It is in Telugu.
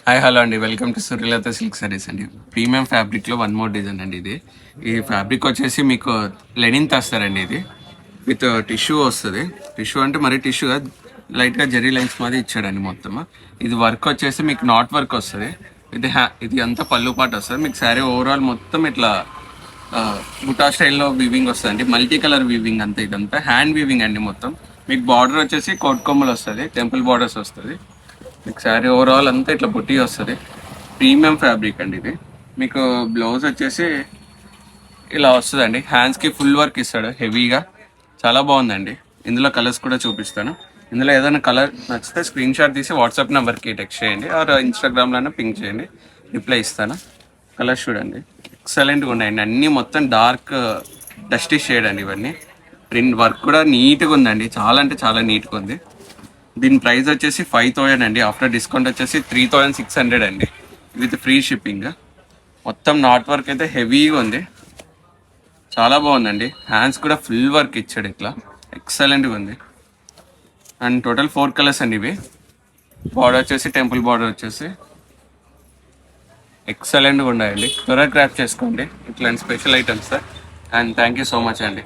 హాయ్ హలో అండి, welcome to Suryalatha silk saris అండి. ప్రీమియం ఫ్యాబ్రిక్లో వన్ మోర్ డిజైన్ అండి. ఇది ఈ ఫ్యాబ్రిక్ వచ్చేసి మీకు లెనిన్ తెస్తారండి. ఇది విత్ టిష్యూ వస్తుంది. టిష్యూ అంటే మరి టిష్యూగా లైట్గా జెరీ లైన్స్ మాది ఇచ్చాడండి మొత్తం. ఇది వర్క్ వచ్చేసి మీకు నాట్ వర్క్ వస్తుంది. ఇది అంతా పళ్ళు పాటు వస్తుంది. మీకు శారీ ఓవరాల్ మొత్తం ఇట్లా బుటా స్టైల్లో వీవింగ్ వస్తుంది. మల్టీ కలర్ వీవింగ్ అంతా. ఇదంతా హ్యాండ్ వీవింగ్ అండి మొత్తం. మీకు బార్డర్ వచ్చేసి కోట్ కొమ్మలు వస్తుంది, టెంపుల్ బార్డర్స్ వస్తుంది. మీకు శారీ ఓవరాల్ అంతా ఇట్లా బుట్టి వస్తుంది. ప్రీమియం ఫ్యాబ్రిక్ అండి ఇది. మీకు బ్లౌజ్ వచ్చేసి ఇలా వస్తుందండి. హ్యాండ్స్కి ఫుల్ వర్క్ ఇస్తాడు హెవీగా. చాలా బాగుందండి. ఇందులో కలర్స్ కూడా చూపిస్తాను. ఇందులో ఏదైనా కలర్ నచ్చితే స్క్రీన్ షాట్ తీసి వాట్సాప్ నెంబర్కి టెక్స్ట్ చేయండి, ఆర్ ఇన్స్టాగ్రామ్లోనే పింక్ చేయండి, రిప్లై ఇస్తాను. కలర్స్ చూడండి, ఎక్సలెంట్గా ఉన్నాయండి. అన్నీ మొత్తం డార్క్ డస్టీ షేడ్ అండి ఇవన్నీ. ప్రింట్ వర్క్ కూడా నీట్గా ఉందండి. చాలా అంటే చాలా నీట్గా ఉంది. దీని ప్రైస్ వచ్చేసి 5,000 అండి. ఆఫ్టర్ డిస్కౌంట్ వచ్చేసి 3,600 అండి, విత్ ఫ్రీ షిప్పింగ్. మొత్తం నాట్ వర్క్ అయితే హెవీగా ఉంది. చాలా బాగుందండి. హ్యాండ్స్ కూడా ఫుల్ వర్క్ ఇచ్చాడు ఇట్లా. ఎక్సలెంట్గా ఉంది. అండ్ టోటల్ 4 కలర్స్ అండి ఇవి. బార్డర్ వచ్చేసి టెంపుల్ బార్డర్ వచ్చేసి ఎక్సలెంట్గా ఉన్నాయండి. త్వరగా క్రాప్ చేసుకోండి ఇట్లాంటి special items. And thank you so much అండి.